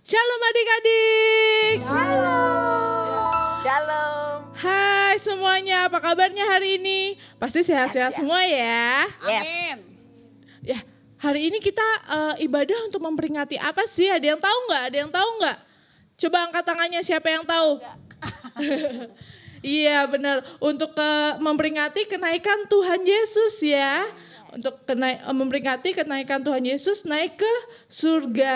Shalom adik-adik. Shalom. Shalom. Hai semuanya, apa kabarnya hari ini? Pasti sehat-sehat semua ya. Amin. Ya, hari ini kita ibadah untuk memperingati apa sih? Ada yang tahu nggak? Ada yang tahu nggak? Coba angkat tangannya siapa yang tahu? Iya benar, untuk memperingati kenaikan Tuhan Yesus ya. Untuk memperingati kenaikan Tuhan Yesus naik ke surga.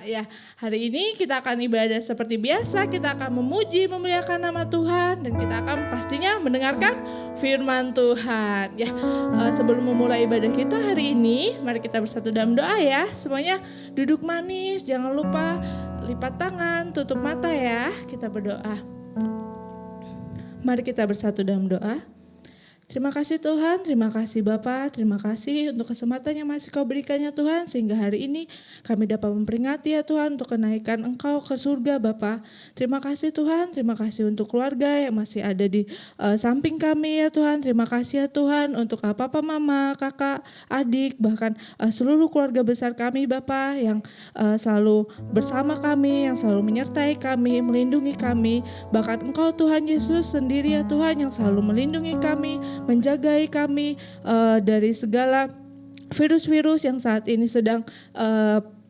Ya, hari ini kita akan ibadah seperti biasa, kita akan memuji, memuliakan nama Tuhan dan kita akan pastinya mendengarkan firman Tuhan. Ya, sebelum memulai ibadah kita hari ini, mari kita bersatu dalam doa ya. Semuanya duduk manis, jangan lupa lipat tangan, tutup mata ya. Kita berdoa. Mari kita bersatu dalam doa. Terima kasih Tuhan, terima kasih Bapa, terima kasih untuk kesempatan yang masih Kau berikannya Tuhan, sehingga hari ini kami dapat memperingati ya Tuhan untuk kenaikan Engkau ke surga Bapa. Terima kasih Tuhan, terima kasih untuk keluarga yang masih ada di samping kami ya Tuhan. Terima kasih ya Tuhan untuk papa, mama, kakak, adik, bahkan seluruh keluarga besar kami Bapa yang selalu bersama kami, yang selalu menyertai kami, melindungi kami. Bahkan Engkau Tuhan Yesus sendiri ya Tuhan yang selalu melindungi kami, menjagai kami dari segala virus-virus yang saat ini sedang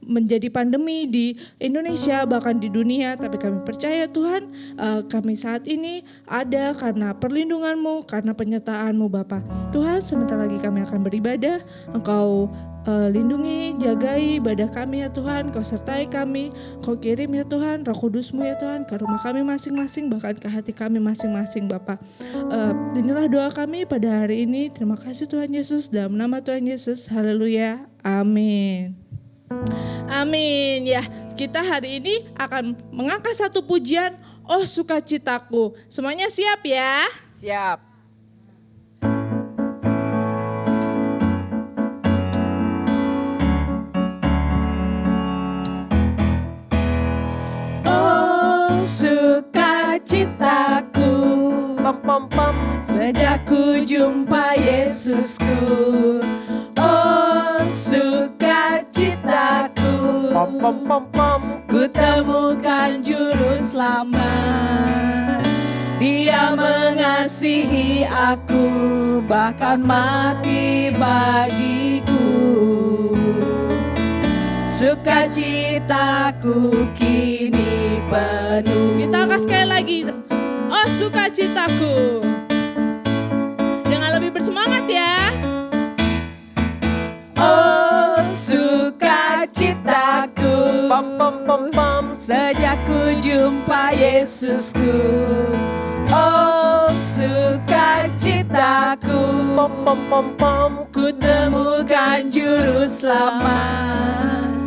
menjadi pandemi di Indonesia bahkan di dunia. Tapi kami percaya Tuhan, kami saat ini ada karena perlindungan-Mu, karena penyertaan-Mu Bapa. Tuhan, sebentar lagi kami akan beribadah. Engkau lindungi, jagai ibadah kami ya Tuhan. Kau sertai kami, Kau kirim ya Tuhan Roh Kudus-Mu ya Tuhan ke rumah kami masing-masing, bahkan ke hati kami masing-masing Bapa. Inilah doa kami pada hari ini. Terima kasih Tuhan Yesus, dalam nama Tuhan Yesus. Haleluya, amin. Amin. Ya, kita hari ini akan mengangkat satu pujian, Oh Sukacitaku. Semuanya siap ya? Siap. Sukacitaku, sejak ku jumpa Yesusku. Oh sukacitaku, ku temukan juru selamat. Dia mengasihi aku, bahkan mati bagiku. Sukacitaku kini penuh. Kita angkat sekali lagi. Oh sukacitaku. Dengan lebih bersemangat ya. Oh sukacitaku, sejak ku jumpa Yesusku. Oh sukacitaku, ku temukan juru selamat.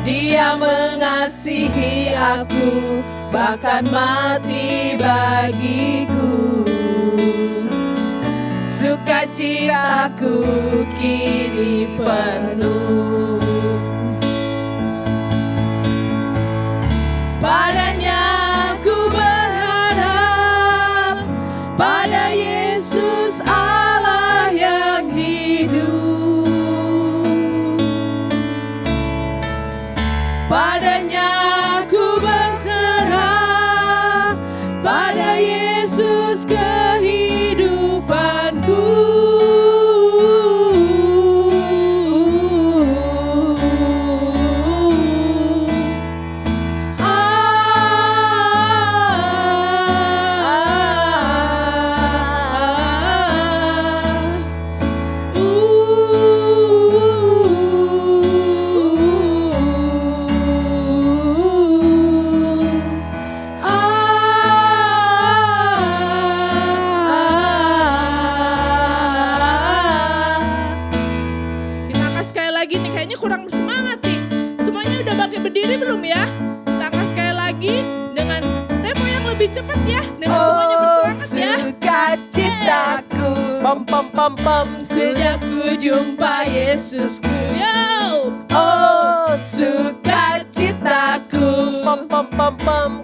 Dia mengasihi aku, bahkan mati bagiku. Sukacitaku kini penuh. Padanya ku berharap, pada Yesus Allah yang hidup. Padanya ku berserah, pada Yesus kehidupanku. Kurang semangat nih. Semuanya udah bangkit berdiri belum ya? Kita angkat sekali lagi dengan tempo yang lebih cepat ya. Dengan semuanya bersemangat ya. Sukacitaku, sejak ku jumpa Yesusku. Yo. Oh sukacitaku,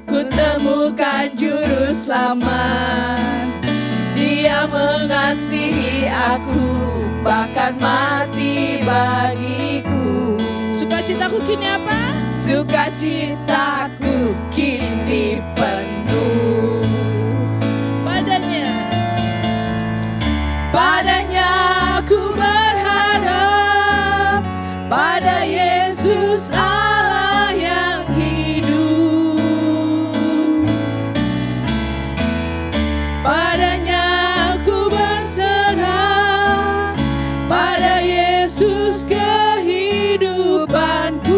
ku temukan juru selamat. Dia mengasihi aku, bahkan mati bagiku. Sukacitaku kini apa? sukacitaku kini penuh. Padanya ku berharap, pada Yesus Allah yang hidup. Padanya ku berserah, pada Yesus kehidupanku.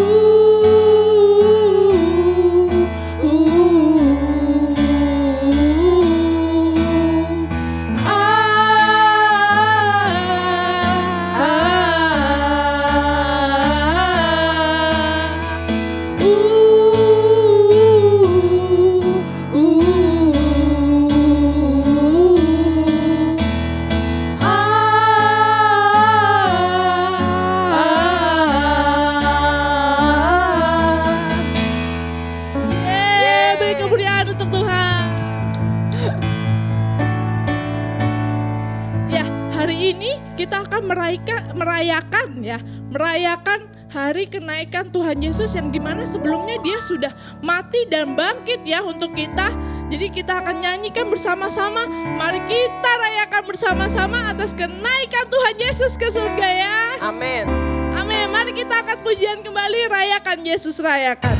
Merayakan hari kenaikan Tuhan Yesus yang dimana sebelumnya dia sudah mati dan bangkit ya untuk kita. Jadi kita akan nyanyikan bersama-sama. Mari kita rayakan bersama-sama atas kenaikan Tuhan Yesus ke surga ya. Amin. Amin. Mari kita angkat pujian kembali, rayakan Yesus, rayakan.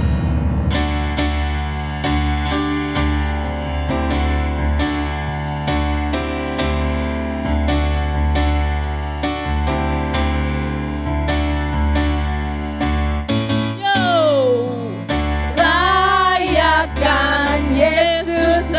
Rayakan Yesus,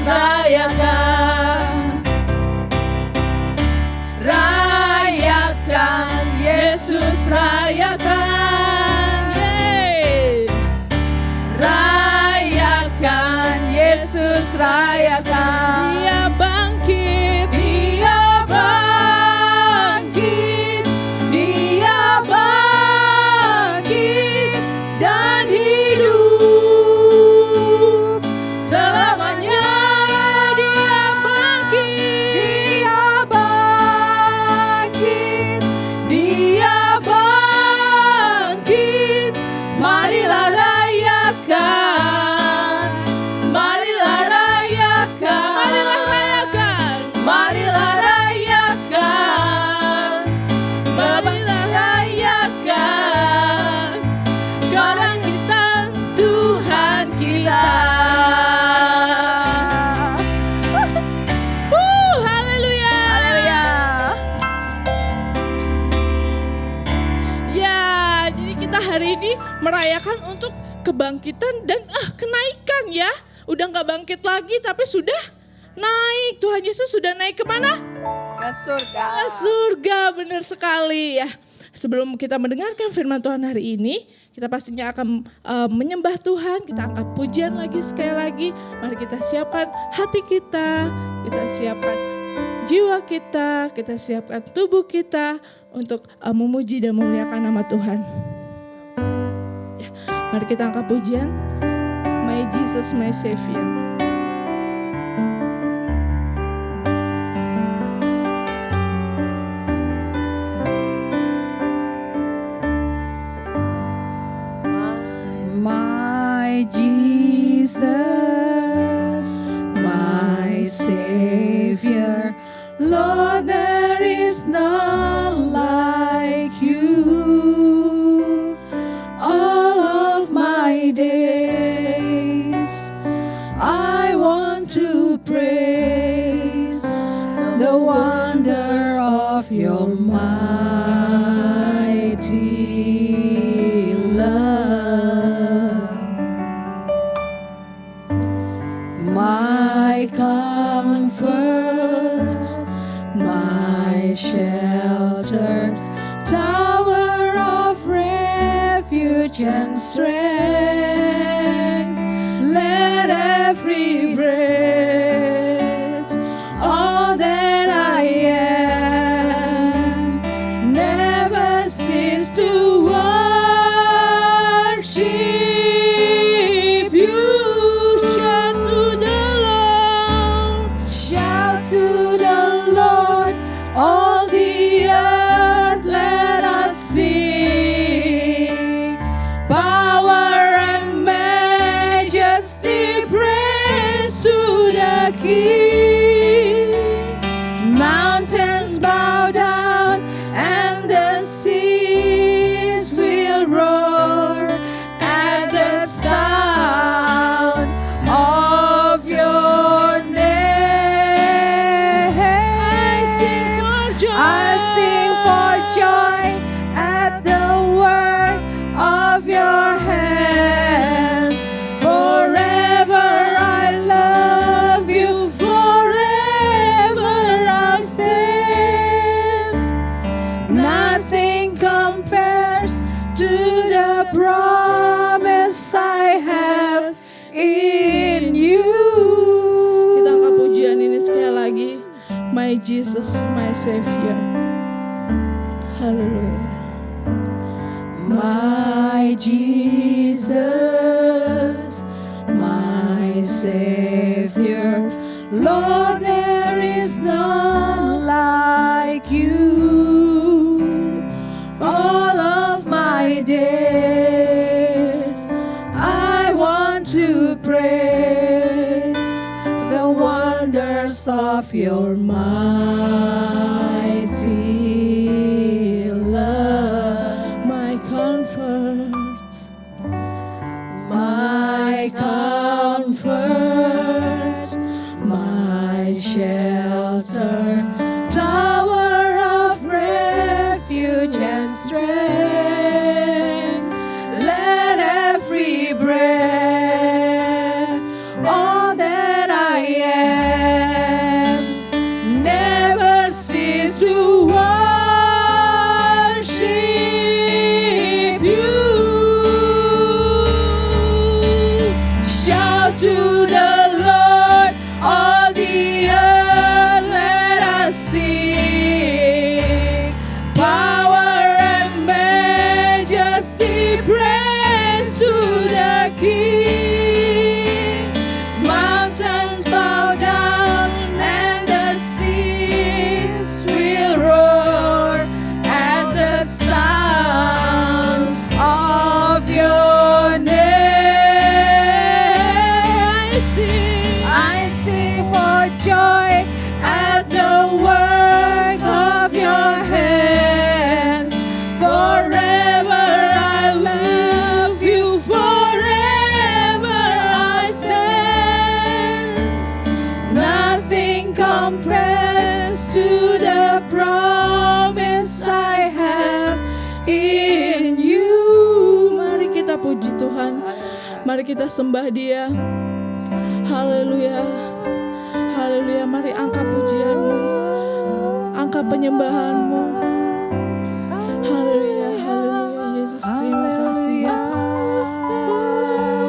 rayakan. Rayakan Yesus, rayakan. Rayakan Yesus, rayakan. Dia bangkit, dia bangkit, dia bangkit dan hidup selamanya. Dia bangkit, dia bangkit. Marilah rayakan, marilah rayakan, marilah rayakan, marilah rayakan, marilah rayakan kebangkitan Tuhan kita. Haleluya. Haleluya. Ya, jadi kita hari ini merayakan untuk kebangkitan dan kenaikan ya. Udah gak bangkit lagi tapi sudah naik. Tuhan Yesus sudah naik kemana? Ke surga. Ke surga, benar sekali ya. Sebelum kita mendengarkan firman Tuhan hari ini, kita pastinya akan menyembah Tuhan. Kita angkat pujian lagi sekali lagi. Mari kita siapkan hati kita siapkan jiwa kita siapkan tubuh kita untuk memuji dan memuliakan nama Tuhan. Ya, mari kita angkat pujian. My Jesus, my Savior. My in you. Kita angkat pujian ini sekali lagi. My Jesus, my Savior. Haleluya. My Jesus, my Savior, Lord, there is none like you. All of my days, I want to praise the wonders of your mighty love. My comfort. My comfort, my shelter, tower of refuge and strength. Let every breath, all that I am, never cease to worship you. Shout to the Lord, all the earth, let us sing. Power and majesty, praise to the King. Mountains bow down and the seas will roar at the sound of your name. I sing for joy at the work of your hands. Forever I love you, forever I stand. Nothing compares to the promise I have in you. Mari kita puji Tuhan. Mari kita sembah Dia. Haleluya. Haleluya. Mari angkat pujianmu. Angkat penyembahanmu. Haleluya. Haleluya. Yesus, terima kasih.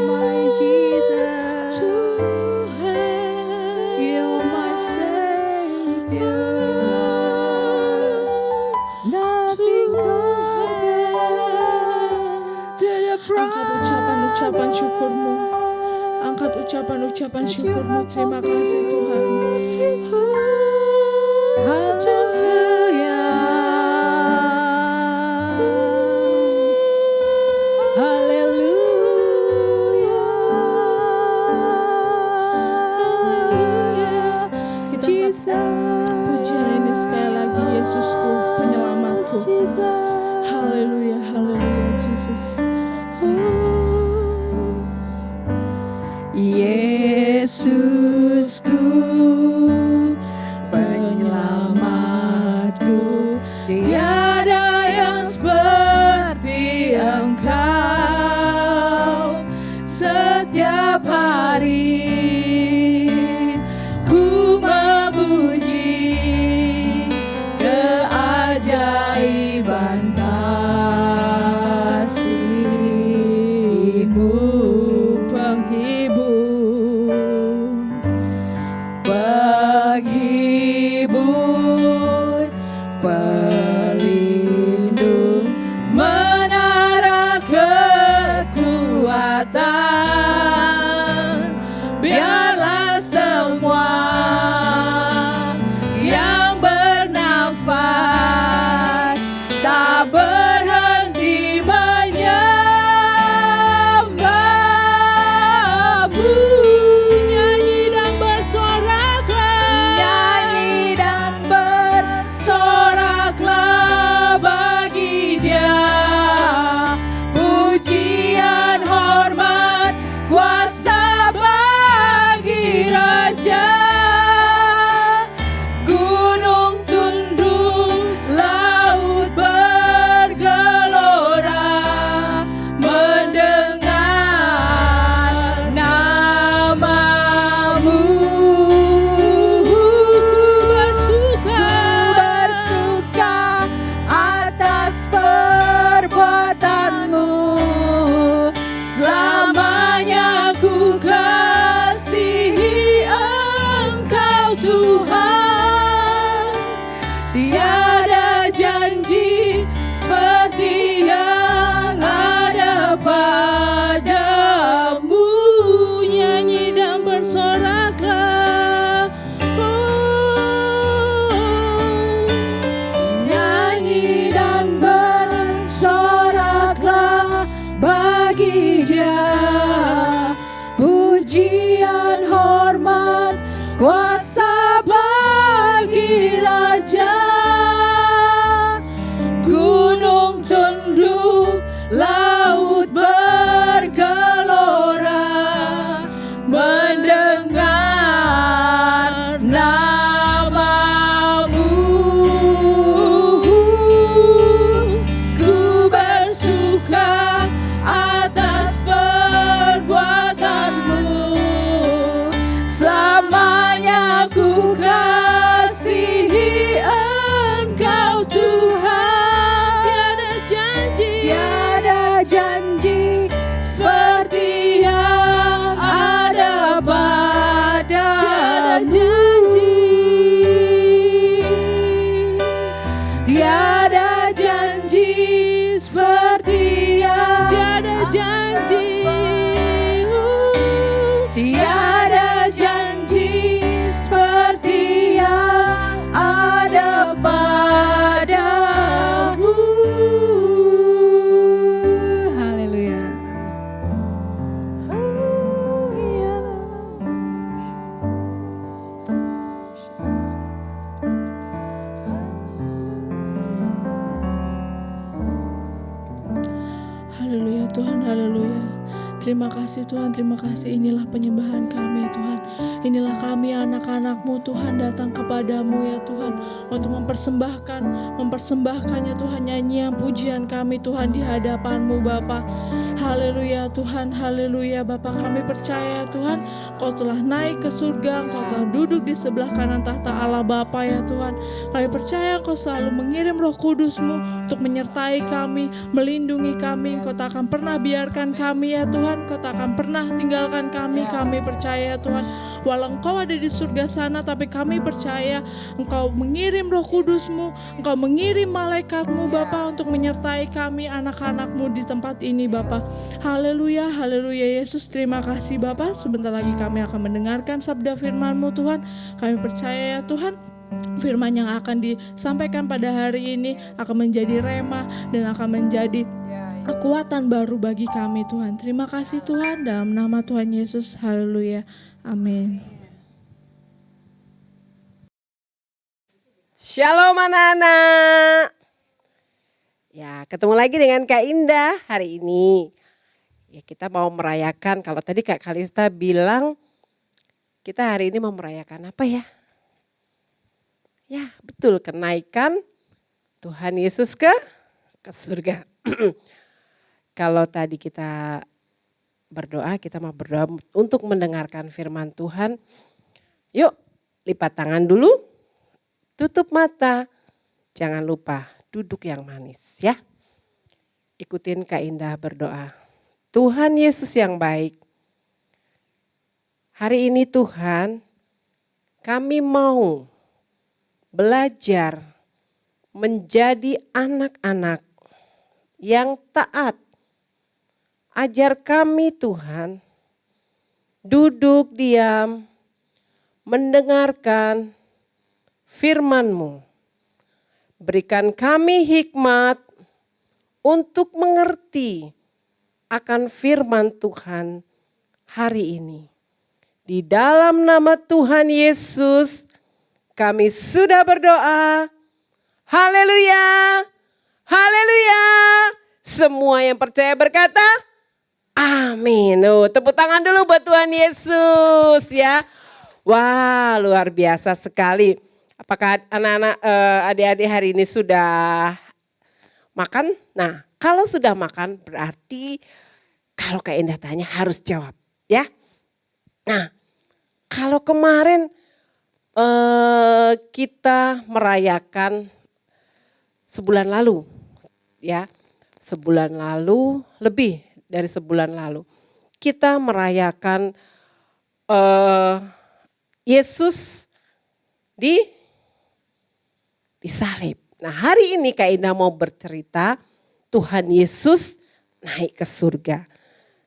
My Jesus, Tuhan. you're my Savior. Nothing compares to the Angkat ucapan-ucapan syukurmu. Angkat ucapan-ucapan syukurmu. Terima kasih Tuhan. Hallelujah. Hallelujah. Kita Jesus. angkat pujian ini sekali lagi. Yesusku, penyelamatku. Jesus. Haleluya, haleluya, Jesus. Yesusku, penyelamatku, tiada yang seperti Engkau. Setiap hari ku memuji keajaiban kasih-Mu, penghibur, pelindung, menara kekuatan. kuasa bagi raja. Gunung tunduk, laut bergelora, mendengar namamu. Ku bersuka atas perbuatanmu, selamanya ku kasihi Engkau Tuhan. Tiada janji seperti yang ada padamu. Tiada janji seperti yang tiada janji seperti yang ada padamu. Haleluya. Haleluya Tuhan, haleluya. Terima kasih Tuhan, terima kasih. Inilah penyembahan kami Tuhan. Inilah kami anak-anak-Mu Tuhan datang kepadamu ya Tuhan. Untuk mempersembahkan ya Tuhan nyanyian pujian kami Tuhan di hadapan-Mu Bapa. Haleluya Tuhan, haleluya Bapa, kami percaya Tuhan Kau telah naik ke surga, Kau telah duduk di sebelah kanan tahta Allah Bapa ya Tuhan. Kami percaya Kau selalu mengirim Roh Kudus-Mu untuk menyertai kami, melindungi kami. Kau tak akan pernah biarkan kami ya Tuhan, Kau tak akan pernah tinggalkan kami. Kami percaya Tuhan, walau Engkau ada di surga sana, tapi kami percaya Engkau mengirim Roh Kudus-Mu, Engkau mengirim malaikat-Mu Bapa untuk menyertai kami anak-anak-Mu di tempat ini Bapa. Haleluya, haleluya Yesus, terima kasih Bapa. Sebentar lagi kami akan mendengarkan sabda firman-Mu Tuhan. Kami percaya ya Tuhan, firman yang akan disampaikan pada hari ini akan menjadi rema dan akan menjadi kekuatan baru bagi kami Tuhan. Terima kasih Tuhan, dalam nama Tuhan Yesus, haleluya, amin. Shalom anak-anak. Ya, ketemu lagi dengan Kak Indah hari ini. Ya, kita mau merayakan, kalau tadi Kak Kalista bilang kita hari ini mau merayakan apa ya? Ya, betul, kenaikan Tuhan Yesus ke surga. Kalau tadi kita berdoa, kita mau berdoa untuk mendengarkan firman Tuhan. Yuk, lipat tangan dulu, tutup mata, jangan lupa duduk yang manis ya. Ikutin Kak Indah berdoa. Tuhan Yesus yang baik, hari ini Tuhan kami mau belajar menjadi anak-anak yang taat. Ajar kami Tuhan duduk diam, mendengarkan firman-Mu. Berikan kami hikmat untuk mengerti akan firman Tuhan hari ini. Di dalam nama Tuhan Yesus kami sudah berdoa. Haleluya, haleluya. Semua yang percaya berkata, amin. Tepuk tangan dulu buat Tuhan Yesus ya. Wah, luar biasa sekali. Apakah anak-anak adik-adik hari ini sudah makan? Nah, kalau sudah makan berarti kalau Kak Indah tanya harus jawab ya. Nah, kalau kemarin kita merayakan sebulan lalu ya. Sebulan lalu, lebih dari sebulan lalu. Kita merayakan Yesus disalib. Nah, hari ini Kak Indah mau bercerita Tuhan Yesus naik ke surga.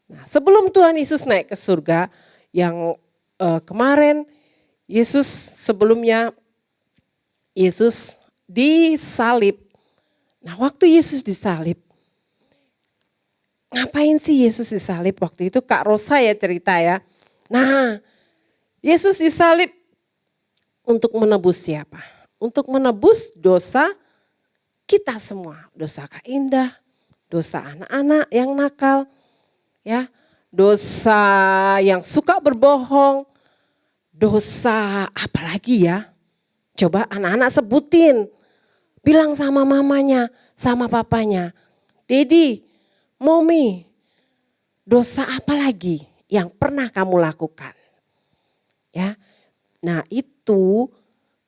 Nah, sebelum Tuhan Yesus naik ke surga, yang kemarin Yesus sebelumnya Yesus disalib. Nah, waktu Yesus disalib, ngapain sih Yesus disalib waktu itu? Kak Rosa ya cerita ya. Nah, Yesus disalib Untuk menebus siapa? Untuk menebus dosa kita semua. Dosa Kak Indah, dosa anak-anak yang nakal, ya, dosa yang suka berbohong, dosa apa lagi ya? Coba anak-anak sebutin, bilang sama mamanya, sama papanya, Dedi, Mommy, dosa apa lagi yang pernah kamu lakukan? Ya, nah itu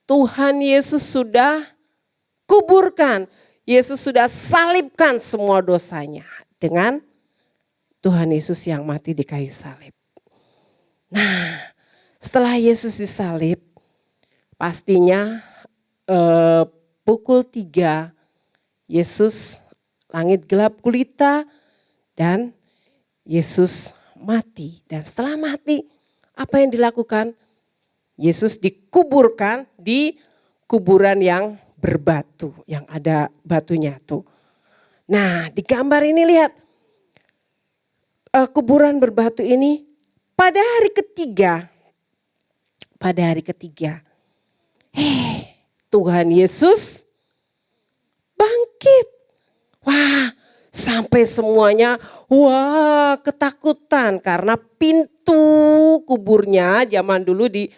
Tuhan Yesus sudah kuburkan, Yesus sudah salibkan semua dosanya dengan Tuhan Yesus yang mati di kayu salib. Nah, setelah Yesus disalib, pastinya pukul 3 Yesus langit gelap gulita dan Yesus mati. Dan setelah mati, apa yang dilakukan? Yesus dikuburkan di kuburan yang berbatu, yang ada batunya tuh. Nah, di gambar ini lihat, kuburan berbatu ini pada hari ketiga, Tuhan Yesus bangkit. Wah, sampai semuanya ketakutan karena pintu kuburnya zaman dulu di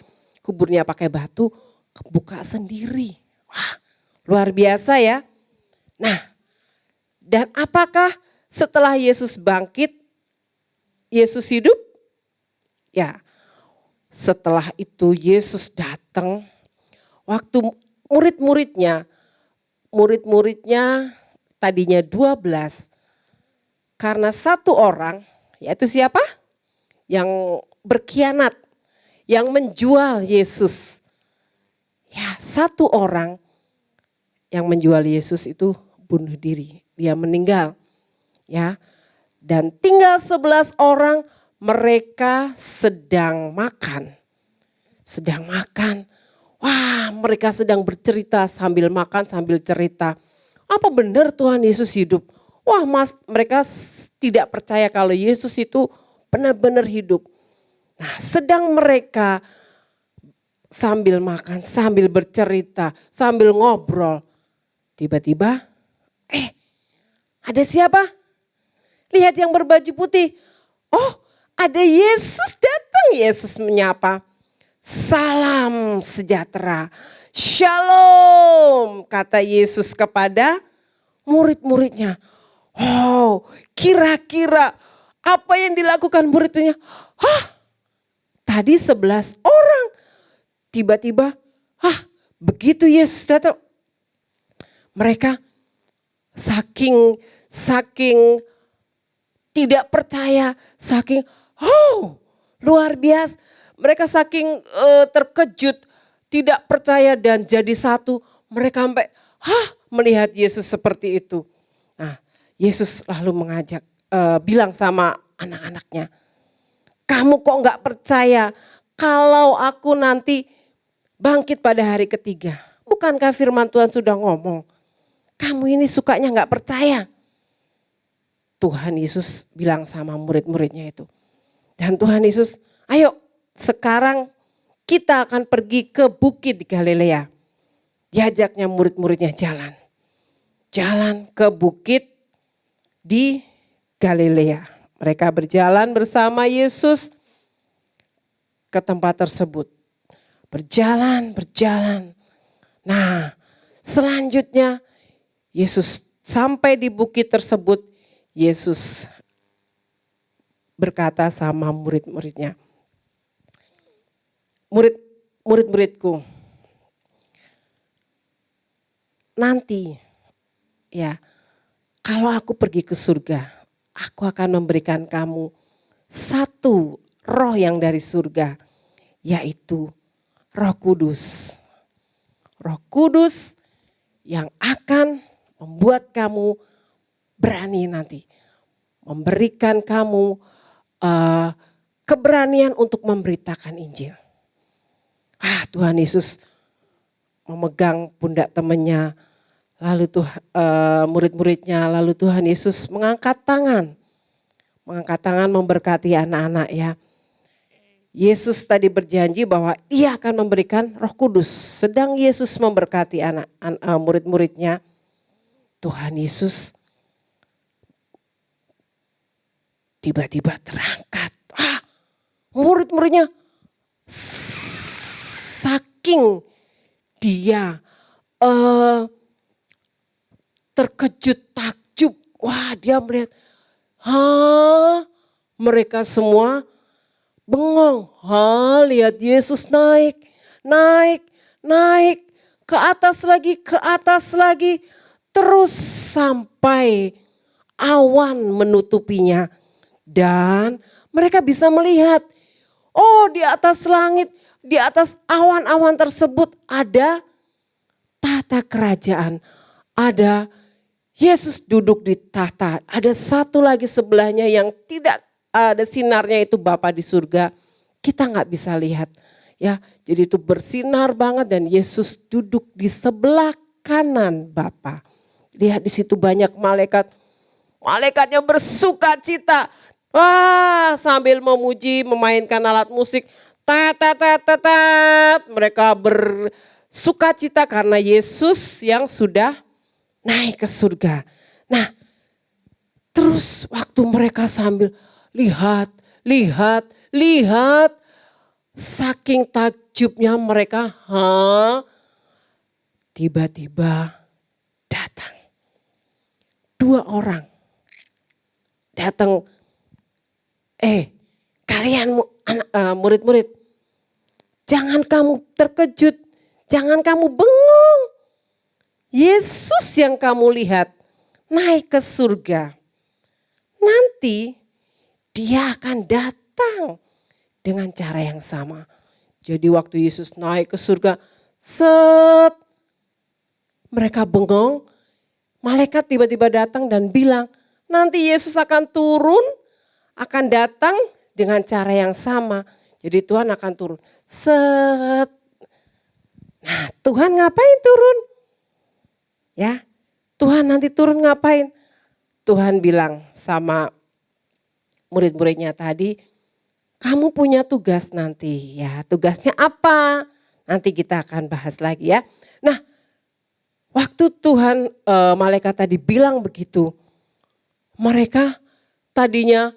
kuburnya pakai batu kebuka sendiri. Wah, luar biasa ya. Nah, dan apakah setelah Yesus bangkit, Yesus hidup? Ya, setelah itu Yesus datang, waktu murid-muridnya tadinya 12, karena satu orang, yaitu siapa? Yang berkhianat, yang menjual Yesus. Ya, satu orang yang menjual Yesus itu bunuh diri, dia meninggal. Ya, dan tinggal 11 orang, mereka sedang makan. Wah, mereka sedang bercerita sambil makan, sambil cerita. Apa benar Tuhan Yesus hidup? Wah, mereka tidak percaya kalau Yesus itu benar-benar hidup. Nah, sedang mereka sambil makan, sambil bercerita, sambil ngobrol. Tiba-tiba, ada siapa? Lihat yang berbaju putih. Oh, ada Yesus datang. Yesus menyapa. Salam sejahtera. Shalom, kata Yesus kepada murid-muridnya. Oh, kira-kira apa yang dilakukan murid-muridnya? Tadi 11 orang. Tiba-tiba, begitu Yesus datang. Mereka saking tidak percaya, saking luar biasa. Mereka saking terkejut, tidak percaya dan jadi satu. Mereka sampai melihat Yesus seperti itu. Nah, Yesus lalu mengajak, bilang sama anak-anaknya, kamu kok gak percaya kalau aku nanti bangkit pada hari ketiga? Bukankah firman Tuhan sudah ngomong, kamu ini sukanya gak percaya? Tuhan Yesus bilang sama murid-muridnya itu. Dan Tuhan Yesus, ayo sekarang kita akan pergi ke bukit di Galilea. Diajaknya murid-muridnya jalan. Jalan ke bukit di Galilea. Mereka berjalan bersama Yesus ke tempat tersebut. Berjalan. Nah, selanjutnya Yesus sampai di bukit tersebut. Yesus berkata sama murid-muridnya, murid-muridku, nanti ya kalau aku pergi ke surga, aku akan memberikan kamu satu roh yang dari surga, yaitu Roh Kudus. Roh Kudus yang akan membuat kamu berani nanti, memberikan kamu keberanian untuk memberitakan Injil. Tuhan Yesus memegang pundak temannya, lalu murid-muridnya, lalu Tuhan Yesus mengangkat tangan memberkati anak-anak ya. Yesus tadi berjanji bahwa ia akan memberikan Roh Kudus. Sedang Yesus memberkati murid-muridnya, Tuhan Yesus tiba-tiba terangkat. Murid-muridnya saking dia terkejut, takjub. Wah, dia melihat, mereka semua bengong. Lihat Yesus naik, ke atas lagi, terus sampai awan menutupinya. Dan mereka bisa melihat, di atas langit, di atas awan-awan tersebut ada tahta kerajaan. Ada Yesus duduk di tahta. Ada satu lagi sebelahnya yang tidak ada sinarnya, itu Bapa di surga. Kita nggak bisa lihat. Ya, jadi itu bersinar banget dan Yesus duduk di sebelah kanan Bapa. Lihat di situ banyak malaikat. Malaikatnya bersuka cita. Wah, sambil memuji, memainkan alat musik. Mereka bersuka cita karena Yesus yang sudah naik ke surga. Nah, terus waktu mereka sambil lihat, saking takjubnya mereka, tiba-tiba datang 2 orang. Datang, kalian murid-murid, jangan kamu terkejut, jangan kamu bengong. Yesus yang kamu lihat naik ke surga. Nanti dia akan datang dengan cara yang sama. Jadi waktu Yesus naik ke surga, mereka bengong. Malaikat tiba-tiba datang dan bilang, nanti Yesus akan turun, akan datang dengan cara yang sama. Jadi Tuhan akan turun. Nah, Tuhan ngapain turun? Ya, Tuhan nanti turun ngapain? Tuhan bilang sama murid-muridnya tadi, kamu punya tugas nanti. Ya, tugasnya apa? Nanti kita akan bahas lagi ya. Nah, waktu Tuhan malaikat tadi bilang begitu, mereka tadinya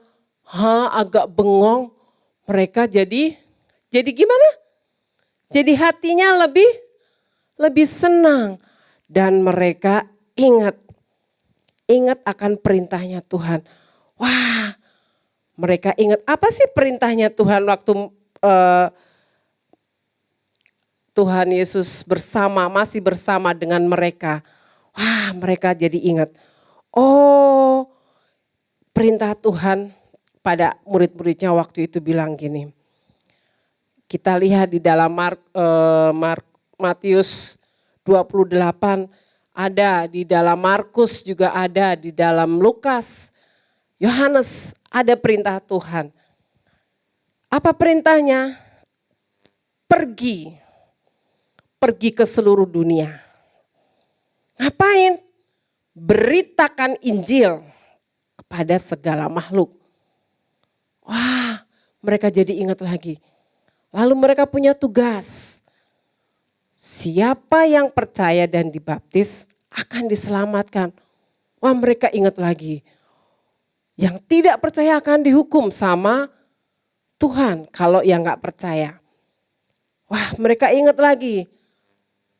agak bengong, mereka jadi gimana? Jadi hatinya lebih senang. Dan mereka ingat akan perintahnya Tuhan. Wah, mereka ingat apa sih perintahnya Tuhan waktu Tuhan Yesus masih bersama dengan mereka. Wah, mereka jadi ingat. Perintah Tuhan pada murid-muridnya waktu itu bilang gini. Kita lihat di dalam Matius 28 ada, di dalam Markus juga ada, di dalam Lukas, Yohanes ada perintah Tuhan. Apa perintahnya? Pergi ke seluruh dunia. Ngapain? Beritakan Injil kepada segala makhluk. Wah, mereka jadi ingat lagi. Lalu mereka punya tugas. Siapa yang percaya dan dibaptis akan diselamatkan. Wah, mereka ingat lagi. Yang tidak percaya akan dihukum sama Tuhan kalau yang gak percaya. Wah, mereka ingat lagi.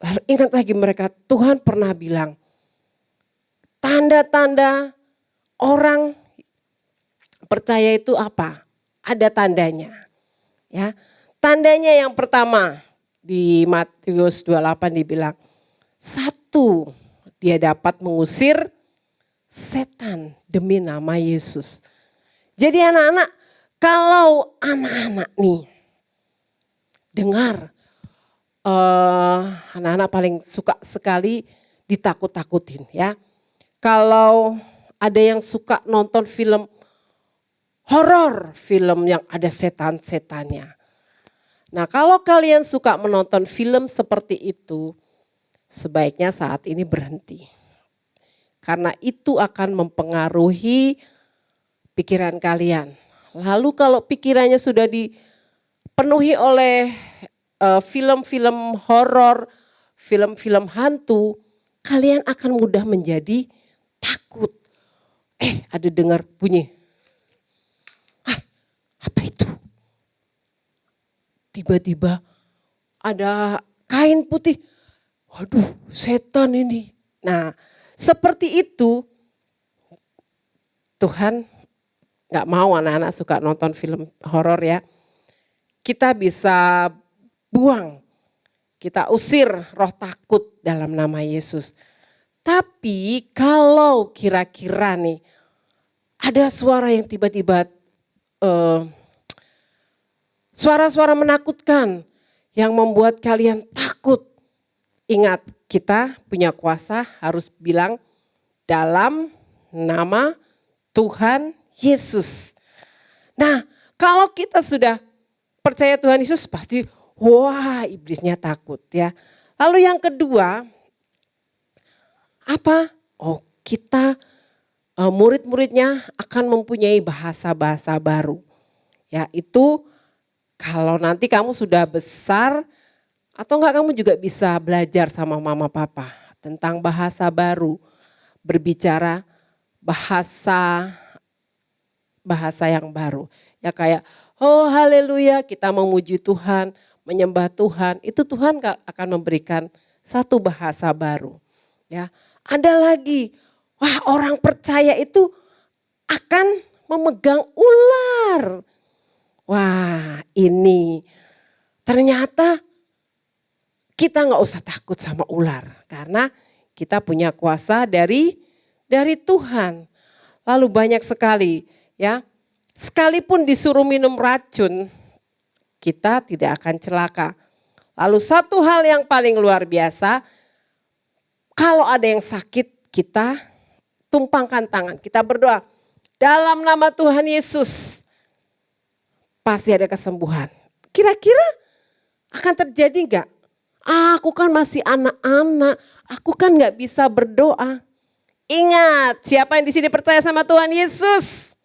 Lalu ingat lagi mereka, Tuhan pernah bilang, tanda-tanda orang percaya itu apa? Ada tandanya. Ya, tandanya yang pertama di Matius 28 dibilang, 1, dia dapat mengusir setan demi nama Yesus. Jadi anak-anak, kalau anak-anak nih dengar, anak-anak paling suka sekali ditakut-takutin ya. Kalau ada yang suka nonton film horor, film yang ada setan-setannya. Nah, kalau kalian suka menonton film seperti itu, sebaiknya saat ini berhenti. Karena itu akan mempengaruhi pikiran kalian. Lalu kalau pikirannya sudah dipenuhi oleh film-film horor, film-film hantu, kalian akan mudah menjadi takut. Ada dengar bunyi. Apa itu? Tiba-tiba ada kain putih. Waduh, setan ini. Nah, seperti itu Tuhan gak mau anak-anak suka nonton film horor ya. Kita bisa buang, kita usir roh takut dalam nama Yesus. Tapi kalau kira-kira nih ada suara yang tiba-tiba suara-suara menakutkan yang membuat kalian takut. Ingat, kita punya kuasa harus bilang dalam nama Tuhan Yesus. Nah, kalau kita sudah percaya Tuhan Yesus pasti wah iblisnya takut ya. Lalu yang kedua apa? Kita murid-muridnya akan mempunyai bahasa-bahasa baru. Ya, itu kalau nanti kamu sudah besar atau enggak kamu juga bisa belajar sama mama papa tentang bahasa baru. Berbicara bahasa yang baru. Ya kayak oh haleluya, kita memuji Tuhan, menyembah Tuhan. Itu Tuhan akan memberikan satu bahasa baru. Ya, ada lagi, wah orang percaya itu akan memegang ular. Wah ini ternyata kita nggak usah takut sama ular karena kita punya kuasa dari Tuhan. Lalu banyak sekali ya, sekalipun disuruh minum racun kita tidak akan celaka. Lalu satu hal yang paling luar biasa, kalau ada yang sakit kita tumpangkan tangan, kita berdoa dalam nama Tuhan Yesus pasti ada kesembuhan. Kira-kira akan terjadi enggak? Aku kan masih anak-anak, aku kan enggak bisa berdoa. Ingat, siapa yang di sini percaya sama Tuhan Yesus?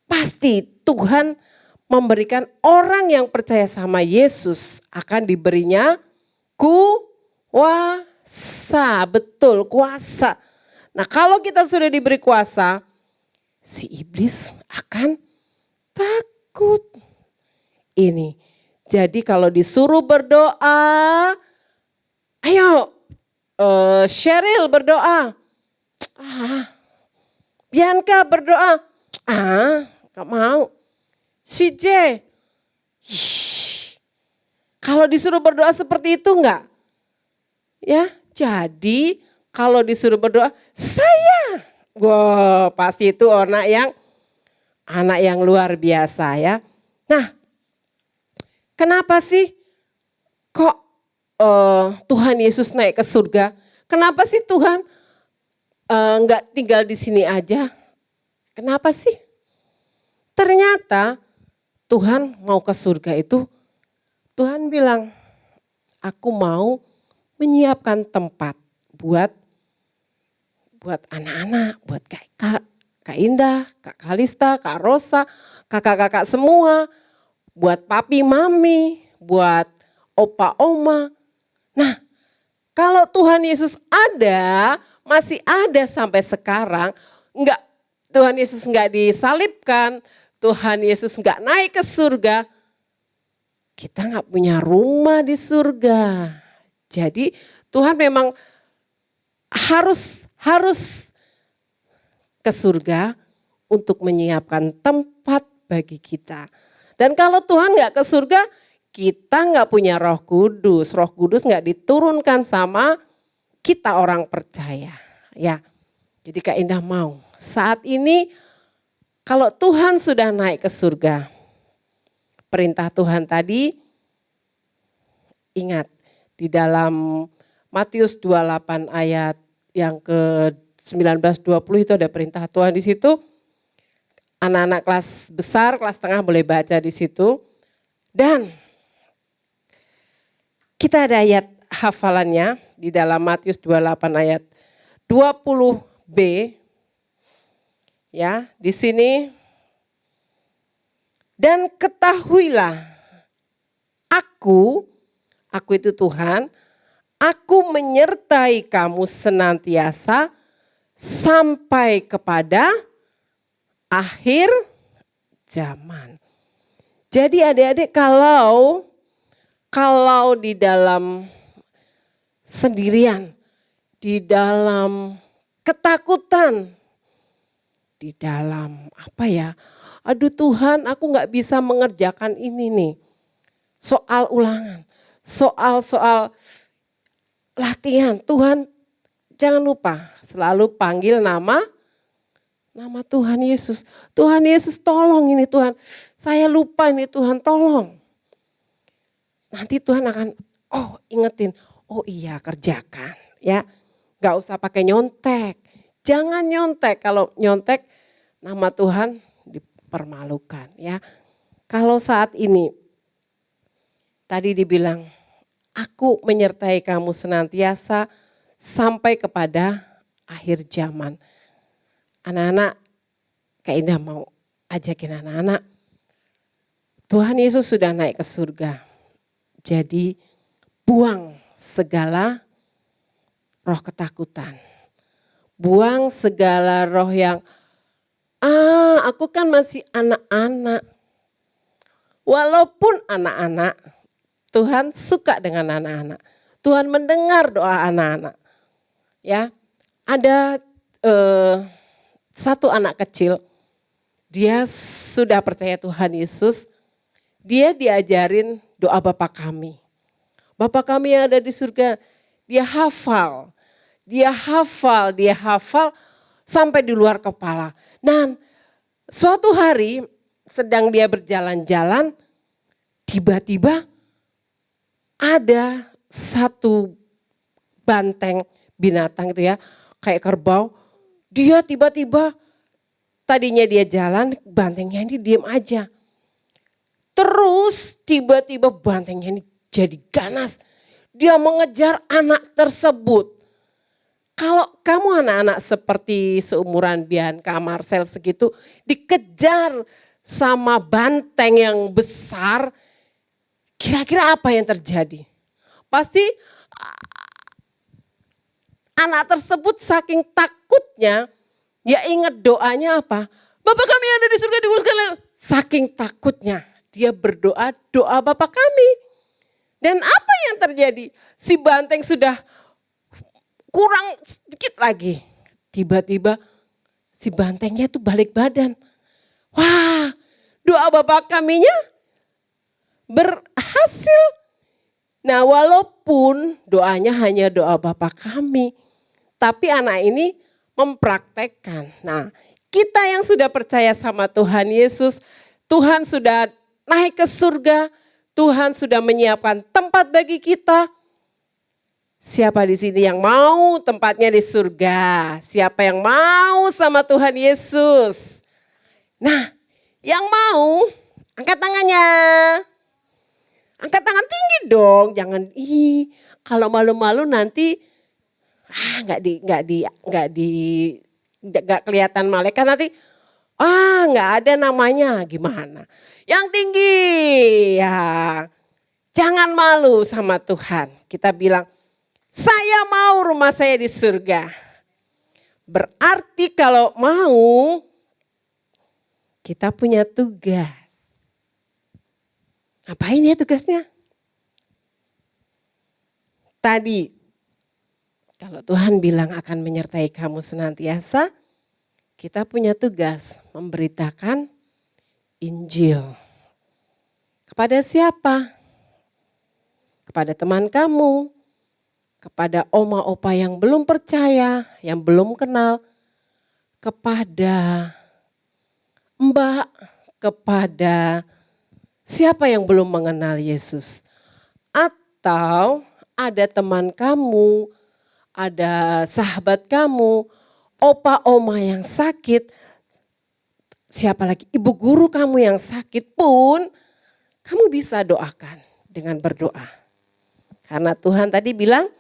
Pasti Tuhan memberikan orang yang percaya sama Yesus akan diberinya kuasa, betul kuasa. Nah kalau kita sudah diberi kuasa, si iblis akan takut. Ini, jadi kalau disuruh berdoa, ayo Sheryl berdoa, Bianca berdoa, gak mau. Si J, kalau disuruh berdoa seperti itu enggak? Ya, jadi kalau disuruh berdoa, saya. Wow, pasti itu anak yang luar biasa ya. Nah, kenapa sih kok Tuhan Yesus naik ke surga? Kenapa sih Tuhan enggak tinggal di sini aja? Kenapa sih? Ternyata Tuhan mau ke surga itu, Tuhan bilang, aku mau menyiapkan tempat buat anak-anak, buat Kak Indah, Kak Kalista, Kak Rosa, kakak-kakak semua, buat papi mami, buat opa oma. Nah, kalau Tuhan Yesus ada, masih ada sampai sekarang, Tuhan Yesus enggak disalibkan, Tuhan Yesus enggak naik ke surga, kita enggak punya rumah di surga. Jadi Tuhan memang harus ke surga untuk menyiapkan tempat bagi kita. Dan kalau Tuhan enggak ke surga, kita enggak punya Roh Kudus. Roh Kudus enggak diturunkan sama kita orang percaya. Ya, jadi Kak Indah mau saat ini kalau Tuhan sudah naik ke surga, perintah Tuhan tadi, ingat di dalam Matius 28 ayat yang ke-19-20 itu ada perintah Tuhan di situ. Anak-anak kelas besar, kelas tengah boleh baca di situ. Dan kita ada ayat hafalannya di dalam Matius 28 ayat 20b. Ya, di sini dan ketahuilah aku itu Tuhan, aku menyertai kamu senantiasa sampai kepada akhir zaman. Jadi adik-adik kalau di dalam sendirian, di dalam ketakutan, di dalam aduh Tuhan aku gak bisa mengerjakan ini nih. Soal ulangan, soal latihan. Tuhan jangan lupa selalu panggil nama Tuhan Yesus. Tuhan Yesus tolong ini Tuhan. Saya lupa ini Tuhan tolong. Nanti Tuhan akan ingetin. Oh iya kerjakan ya. Gak usah pakai nyontek. Jangan nyontek. Kalau nyontek nama Tuhan dipermalukan ya. Kalau saat ini tadi dibilang aku menyertai kamu senantiasa sampai kepada akhir zaman. Anak-anak, Kak Indah mau ajakin anak-anak. Tuhan Yesus sudah naik ke surga. Jadi buang segala roh ketakutan. Buang segala roh yang, aku kan masih anak-anak. Walaupun anak-anak, Tuhan suka dengan anak-anak. Tuhan mendengar doa anak-anak. Ya, ada satu anak kecil, dia sudah percaya Tuhan Yesus, dia diajarin doa Bapa kami. Bapa kami yang ada di surga, dia hafal sampai di luar kepala. Dan suatu hari sedang dia berjalan-jalan, tiba-tiba ada satu banteng binatang gitu ya, kayak kerbau. Dia tiba-tiba tadinya dia jalan, bantengnya ini diam aja. Terus tiba-tiba bantengnya ini jadi ganas. Dia mengejar anak tersebut. Kalau kamu anak-anak seperti seumuran Bian, Kak Marcel segitu, dikejar sama banteng yang besar, kira-kira apa yang terjadi? Pasti anak tersebut saking takutnya, dia ingat doanya apa? Bapa kami yang ada di surga dikuduskanlah. Saking takutnya dia berdoa doa Bapa kami. Dan apa yang terjadi? Si banteng sudah kurang sedikit lagi. Tiba-tiba si bantengnya itu balik badan. Wah, doa Bapa kaminya berhasil. Nah walaupun doanya hanya doa Bapa kami. Tapi anak ini mempraktekkan. Nah kita yang sudah percaya sama Tuhan Yesus, Tuhan sudah naik ke surga, Tuhan sudah menyiapkan tempat bagi kita. Siapa di sini yang mau tempatnya di surga? Siapa yang mau sama Tuhan Yesus? Nah yang mau angkat tangannya. Angkat tangan tinggi dong, jangan kalau malu-malu nanti nggak kelihatan malaikat nanti nggak ada namanya gimana. Yang tinggi ya jangan malu sama Tuhan. Kita bilang saya mau rumah saya di surga. Berarti kalau mau kita punya tugas. Ngapain ya tugasnya? Tadi kalau Tuhan bilang akan menyertai kamu senantiasa, kita punya tugas memberitakan Injil. Kepada siapa? Kepada teman kamu, kepada oma opa yang belum percaya, yang belum kenal, kepada mbak, kepada siapa yang belum mengenal Yesus. Atau ada teman kamu, ada sahabat kamu, opa oma yang sakit, siapa lagi ibu guru kamu yang sakit pun, kamu bisa doakan dengan berdoa. Karena Tuhan tadi bilang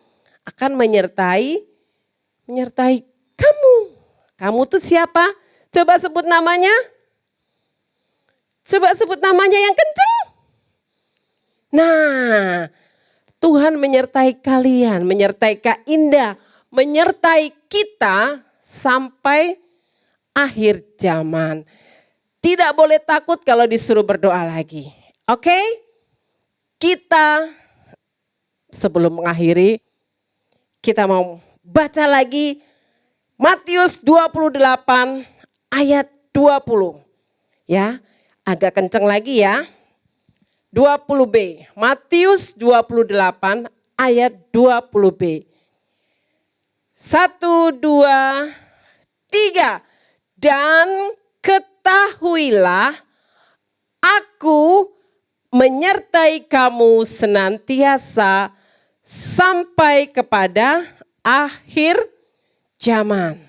akan menyertai kamu. Kamu tuh siapa? Coba sebut namanya. Coba sebut namanya yang kenceng. Nah, Tuhan menyertai kalian, menyertai Kak Indah, menyertai kita sampai akhir zaman. Tidak boleh takut kalau disuruh berdoa lagi. Oke? Kita sebelum mengakhiri, kita mau baca lagi Matius 28 ayat 20. Ya, agak kenceng lagi ya. 20b, Matius 28 ayat 20b. 1, 2, 3. Dan ketahuilah aku menyertai kamu senantiasa sampai kepada akhir zaman.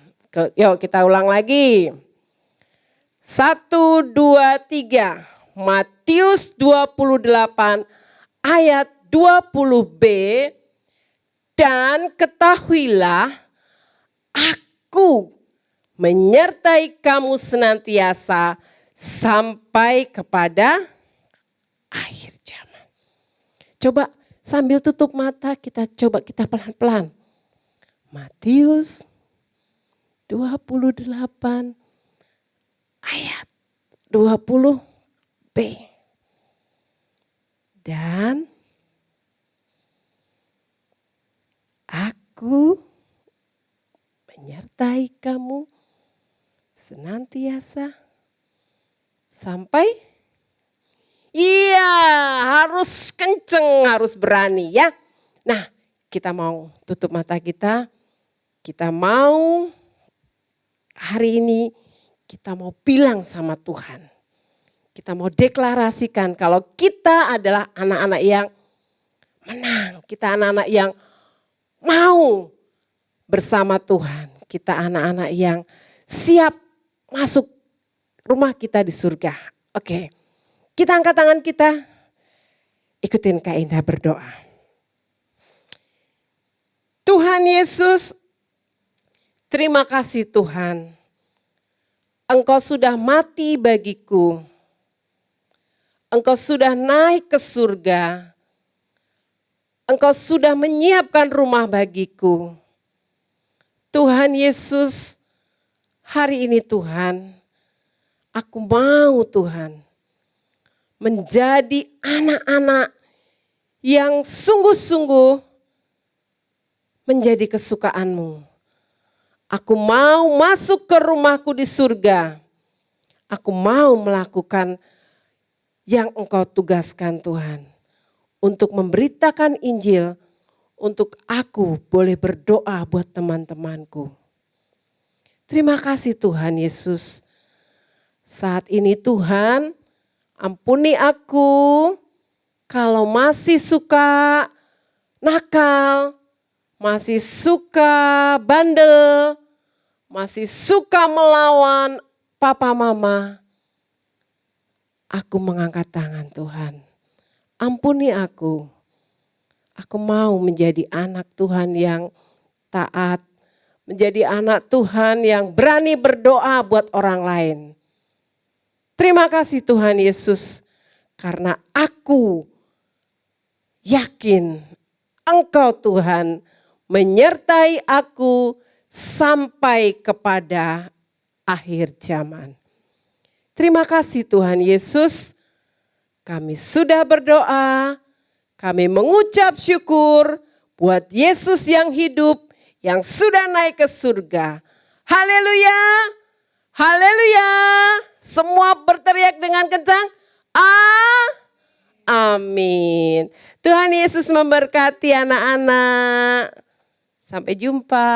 Yuk kita ulang lagi. 1, 2, 3. Matius 28 ayat 20b. Dan ketahuilah aku menyertai kamu senantiasa sampai kepada akhir zaman. Coba sambil tutup mata kita pelan-pelan. Matius 28 ayat 20b. Dan aku menyertai kamu senantiasa sampai, iya harus kenceng, harus berani ya. Nah kita mau tutup mata kita mau hari ini kita mau bilang sama Tuhan. Kita mau deklarasikan kalau kita adalah anak-anak yang menang. Kita anak-anak yang mau bersama Tuhan. Kita anak-anak yang siap masuk rumah kita di surga. Oke, kita angkat tangan kita. Ikutin Kak Indah berdoa. Tuhan Yesus, terima kasih Tuhan. Engkau sudah mati bagiku. Engkau sudah naik ke surga. Engkau sudah menyiapkan rumah bagiku. Tuhan Yesus, hari ini Tuhan, aku mau Tuhan menjadi anak-anak yang sungguh-sungguh menjadi kesukaan-Mu. Aku mau masuk ke rumahku di surga. Aku mau melakukan yang Engkau tugaskan Tuhan. Untuk memberitakan Injil, untuk aku boleh berdoa buat teman-temanku. Terima kasih Tuhan Yesus. Saat ini Tuhan, ampuni aku kalau masih suka nakal, masih suka bandel, masih suka melawan papa mama. Aku mengangkat tangan Tuhan. Ampuni aku. Aku mau menjadi anak Tuhan yang taat. Menjadi anak Tuhan yang berani berdoa buat orang lain. Terima kasih Tuhan Yesus. Karena aku yakin Engkau Tuhan menyertai aku sampai kepada akhir zaman. Terima kasih Tuhan Yesus, kami sudah berdoa, kami mengucap syukur buat Yesus yang hidup, yang sudah naik ke surga. Haleluya, haleluya. Semua berteriak dengan kencang, amin. Tuhan Yesus memberkati anak-anak. Sampai jumpa.